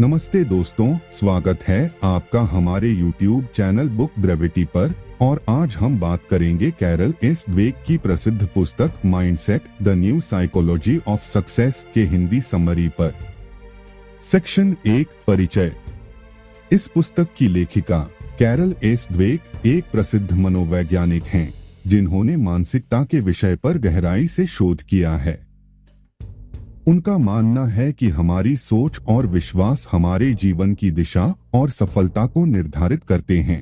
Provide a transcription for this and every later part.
नमस्ते दोस्तों, स्वागत है आपका हमारे YouTube चैनल बुक ब्रेविटी पर। और आज हम बात करेंगे कैरल एस ड्वेक की प्रसिद्ध पुस्तक mindset the new psychology of success के हिंदी समरी पर। सेक्शन 1 परिचय। इस पुस्तक की लेखिका कैरल एस ड्वेक एक प्रसिद्ध मनोवैज्ञानिक हैं, जिन्होंने मानसिकता के विषय पर गहराई से शोध किया है। उनका मानना है कि हमारी सोच और विश्वास हमारे जीवन की दिशा और सफलता को निर्धारित करते हैं।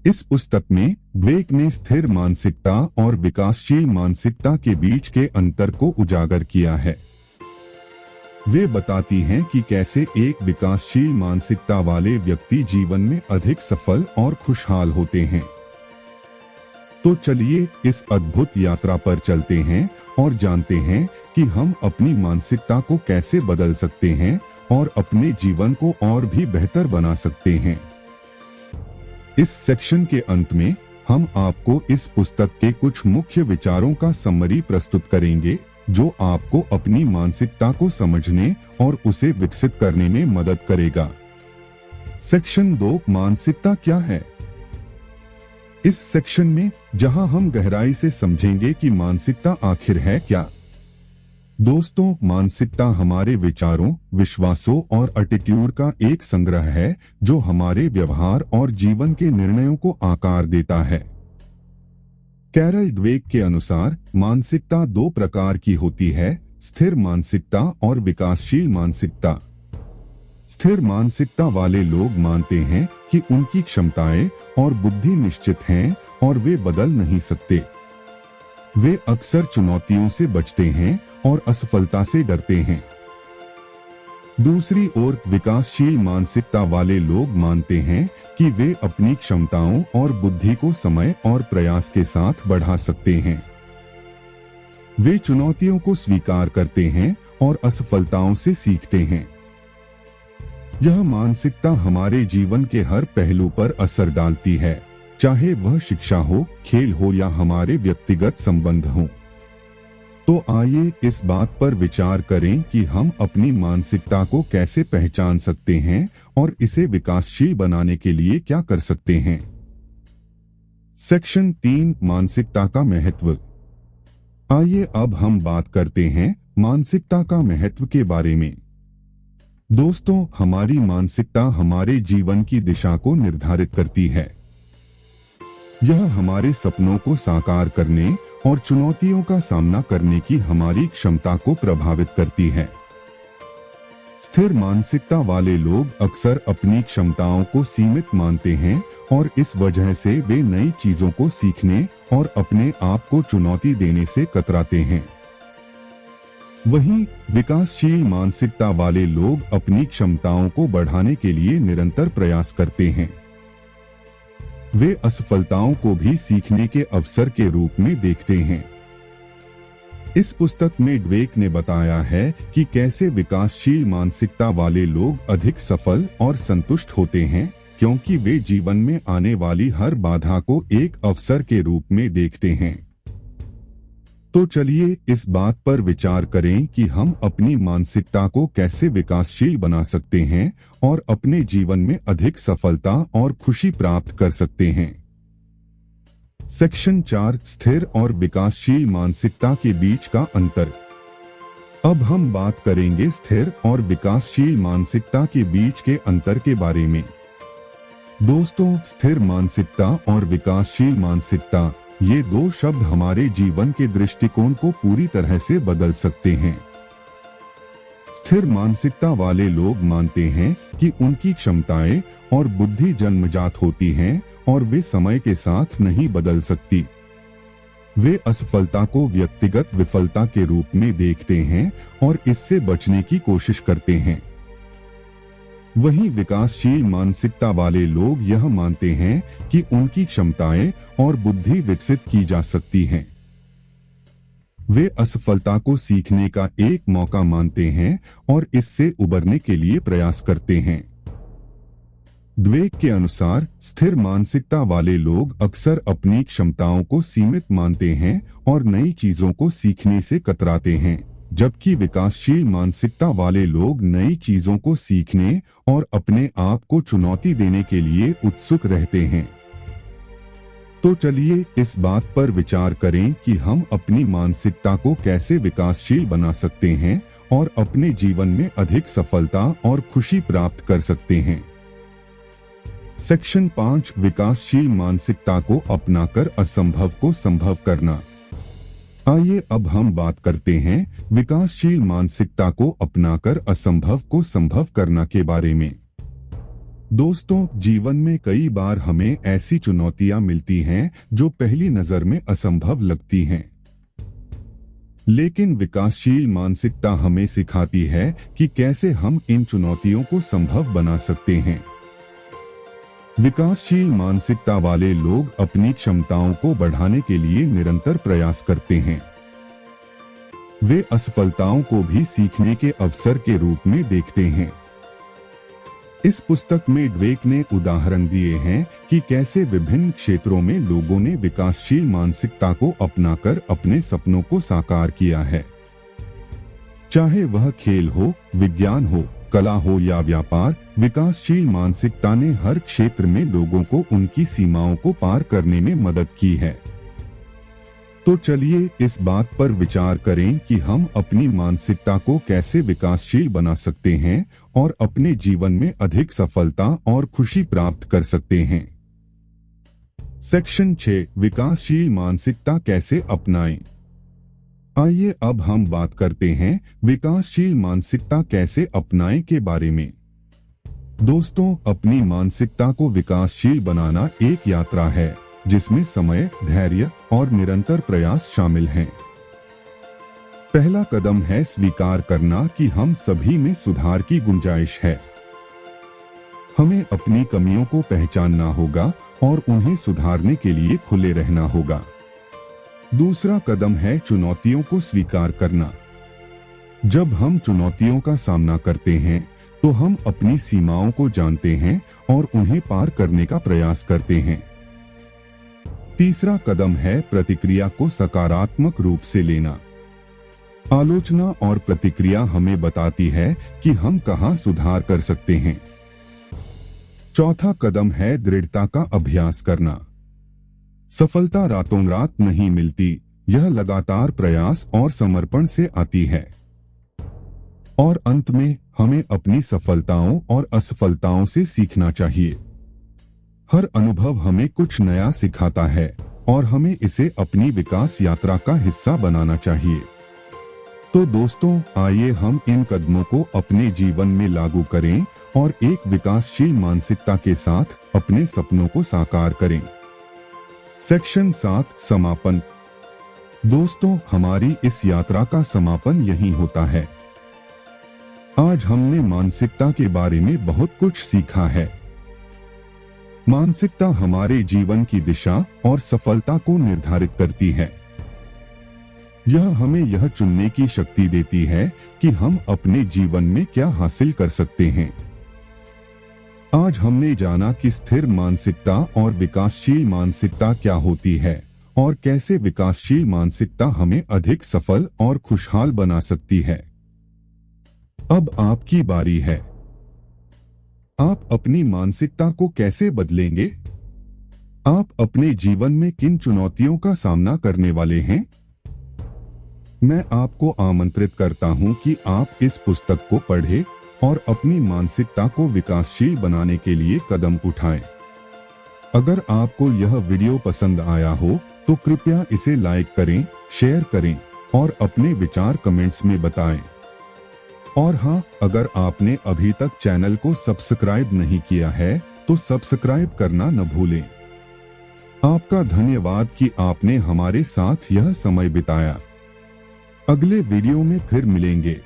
इस पुस्तक में ड्वेक ने स्थिर मानसिकता और विकासशील मानसिकता के बीच के अंतर को उजागर किया है। वे बताती हैं कि कैसे एक विकासशील मानसिकता वाले व्यक्ति जीवन में अधिक सफल और खुशहाल होते हैं। तो चलिए इस अद्भुत यात्रा पर चलते हैं और जानते हैं कि हम अपनी मानसिकता को कैसे बदल सकते हैं और अपने जीवन को और भी बेहतर बना सकते हैं। इस सेक्शन के अंत में हम आपको इस पुस्तक के कुछ मुख्य विचारों का समरी प्रस्तुत करेंगे, जो आपको अपनी मानसिकता को समझने और उसे विकसित करने में मदद करेगा। सेक्शन 2 मानसिकता क्या है। इस सेक्शन में जहां हम गहराई से समझेंगे कि मानसिकता आखिर है क्या। दोस्तों, मानसिकता हमारे विचारों, विश्वासों और एटीट्यूड का एक संग्रह है, जो हमारे व्यवहार और जीवन के निर्णयों को आकार देता है। कैरल ड्वेक के अनुसार मानसिकता 2 प्रकार की होती है, स्थिर मानसिकता और विकासशील मानसिकता। स्थिर मानसिकता वाले लोग मानते हैं कि उनकी क्षमताएं और बुद्धि निश्चित हैं और वे बदल नहीं सकते। वे अक्सर चुनौतियों से बचते हैं और असफलता से डरते हैं। दूसरी ओर विकासशील मानसिकता वाले लोग मानते हैं कि वे अपनी क्षमताओं और बुद्धि को समय और प्रयास के साथ बढ़ा सकते हैं। वे चुनौतियों को स्वीकार करते हैं और असफलताओं से सीखते हैं। यह मानसिकता हमारे जीवन के हर पहलू पर असर डालती है, चाहे वह शिक्षा हो, खेल हो या हमारे व्यक्तिगत संबंध हों। तो आइए इस बात पर विचार करें कि हम अपनी मानसिकता को कैसे पहचान सकते हैं और इसे विकासशील बनाने के लिए क्या कर सकते हैं। सेक्शन 3 मानसिकता का महत्व। आइए अब हम बात करते हैं मानसिकता का महत्व के बारे में। दोस्तों, हमारी मानसिकता हमारे जीवन की दिशा को निर्धारित करती है। यह हमारे सपनों को साकार करने और चुनौतियों का सामना करने की हमारी क्षमता को प्रभावित करती है। स्थिर मानसिकता वाले लोग अक्सर अपनी क्षमताओं को सीमित मानते हैं और इस वजह से वे नई चीजों को सीखने और अपने आप को चुनौती देने से कतराते हैं। वहीं विकासशील मानसिकता वाले लोग अपनी क्षमताओं को बढ़ाने के लिए निरंतर प्रयास करते हैं। वे असफलताओं को भी सीखने के अवसर के रूप में देखते हैं। इस पुस्तक में ड्वेक ने बताया है कि कैसे विकासशील मानसिकता वाले लोग अधिक सफल और संतुष्ट होते हैं, क्योंकि वे जीवन में आने वाली हर बाधा को एक अवसर के रूप में देखते हैं। तो चलिए इस बात पर विचार करें कि हम अपनी मानसिकता को कैसे विकासशील बना सकते हैं और अपने जीवन में अधिक सफलता और खुशी प्राप्त कर सकते हैं। सेक्शन 4 स्थिर और विकासशील मानसिकता के बीच का अंतर। अब हम बात करेंगे स्थिर और विकासशील मानसिकता के बीच के अंतर के बारे में। दोस्तों, स्थिर मानसिकता और विकासशील मानसिकता, ये 2 शब्द हमारे जीवन के दृष्टिकोण को पूरी तरह से बदल सकते हैं। स्थिर मानसिकता वाले लोग मानते हैं कि उनकी क्षमताएं और बुद्धि जन्मजात होती हैं और वे समय के साथ नहीं बदल सकती। वे असफलता को व्यक्तिगत विफलता के रूप में देखते हैं और इससे बचने की कोशिश करते हैं। वहीं विकासशील मानसिकता वाले लोग यह मानते हैं कि उनकी क्षमताएं और बुद्धि विकसित की जा सकती हैं। वे असफलता को सीखने का एक मौका मानते हैं और इससे उबरने के लिए प्रयास करते हैं। ड्वेक के अनुसार स्थिर मानसिकता वाले लोग अक्सर अपनी क्षमताओं को सीमित मानते हैं और नई चीजों को सीखने से कतराते हैं, जबकि विकासशील मानसिकता वाले लोग नई चीजों को सीखने और अपने आप को चुनौती देने के लिए उत्सुक रहते हैं। तो चलिए इस बात पर विचार करें कि हम अपनी मानसिकता को कैसे विकासशील बना सकते हैं और अपने जीवन में अधिक सफलता और खुशी प्राप्त कर सकते हैं। सेक्शन 5, विकासशील मानसिकता को अपनाकर असंभव को संभव करना। आइए अब हम बात करते हैं विकासशील मानसिकता को अपनाकर असंभव को संभव करना के बारे में। दोस्तों, जीवन में कई बार हमें ऐसी चुनौतियां मिलती हैं जो पहली नजर में असंभव लगती हैं, लेकिन विकासशील मानसिकता हमें सिखाती है कि कैसे हम इन चुनौतियों को संभव बना सकते हैं। विकासशील मानसिकता वाले लोग अपनी क्षमताओं को बढ़ाने के लिए निरंतर प्रयास करते हैं। वे असफलताओं को भी सीखने के अवसर के रूप में देखते हैं। इस पुस्तक में ड्वेक ने उदाहरण दिए हैं कि कैसे विभिन्न क्षेत्रों में लोगों ने विकासशील मानसिकता को अपनाकर अपने सपनों को साकार किया है। चाहे वह खेल हो, विज्ञान हो, कला हो या व्यापार, विकासशील मानसिकता ने हर क्षेत्र में लोगों को उनकी सीमाओं को पार करने में मदद की है। तो चलिए इस बात पर विचार करें कि हम अपनी मानसिकता को कैसे विकासशील बना सकते हैं और अपने जीवन में अधिक सफलता और खुशी प्राप्त कर सकते हैं। सेक्शन 6, विकासशील मानसिकता कैसे अपनाएं। आइए अब हम बात करते हैं विकासशील मानसिकता कैसे अपनाएं के बारे में। दोस्तों, अपनी मानसिकता को विकासशील बनाना एक यात्रा है जिसमें समय, धैर्य और निरंतर प्रयास शामिल हैं। पहला कदम है स्वीकार करना कि हम सभी में सुधार की गुंजाइश है। हमें अपनी कमियों को पहचानना होगा और उन्हें सुधारने के लिए खुले रहना होगा। दूसरा कदम है चुनौतियों को स्वीकार करना। जब हम चुनौतियों का सामना करते हैं तो हम अपनी सीमाओं को जानते हैं और उन्हें पार करने का प्रयास करते हैं। तीसरा कदम है प्रतिक्रिया को सकारात्मक रूप से लेना। आलोचना और प्रतिक्रिया हमें बताती है कि हम कहां सुधार कर सकते हैं। चौथा कदम है दृढ़ता का अभ्यास करना। सफलता रातों रात नहीं मिलती, यह लगातार प्रयास और समर्पण से आती है। और अंत में हमें अपनी सफलताओं और असफलताओं से सीखना चाहिए। हर अनुभव हमें कुछ नया सिखाता है और हमें इसे अपनी विकास यात्रा का हिस्सा बनाना चाहिए। तो दोस्तों, आइए हम इन कदमों को अपने जीवन में लागू करें और एक विकासशील मानसिकता के साथ अपने सपनों को साकार करें। सेक्शन 7, समापन। दोस्तों, हमारी इस यात्रा का समापन यहीं होता है। आज हमने मानसिकता के बारे में बहुत कुछ सीखा है। मानसिकता हमारे जीवन की दिशा और सफलता को निर्धारित करती है। यह हमें यह चुनने की शक्ति देती है कि हम अपने जीवन में क्या हासिल कर सकते हैं। आज हमने जाना कि स्थिर मानसिकता और विकासशील मानसिकता क्या होती है और कैसे विकासशील मानसिकता हमें अधिक सफल और खुशहाल बना सकती है। अब आपकी बारी है। आप अपनी मानसिकता को कैसे बदलेंगे? आप अपने जीवन में किन चुनौतियों का सामना करने वाले हैं? मैं आपको आमंत्रित करता हूं कि आप इस पुस्तक को पढ़ें और अपनी मानसिकता को विकासशील बनाने के लिए कदम उठाएं। अगर आपको यह वीडियो पसंद आया हो तो कृपया इसे लाइक करें, शेयर करें और अपने विचार कमेंट्स में बताएं। और हाँ, अगर आपने अभी तक चैनल को सब्सक्राइब नहीं किया है तो सब्सक्राइब करना न भूलें। आपका धन्यवाद कि आपने हमारे साथ यह समय बिताया। अगले वीडियो में फिर मिलेंगे।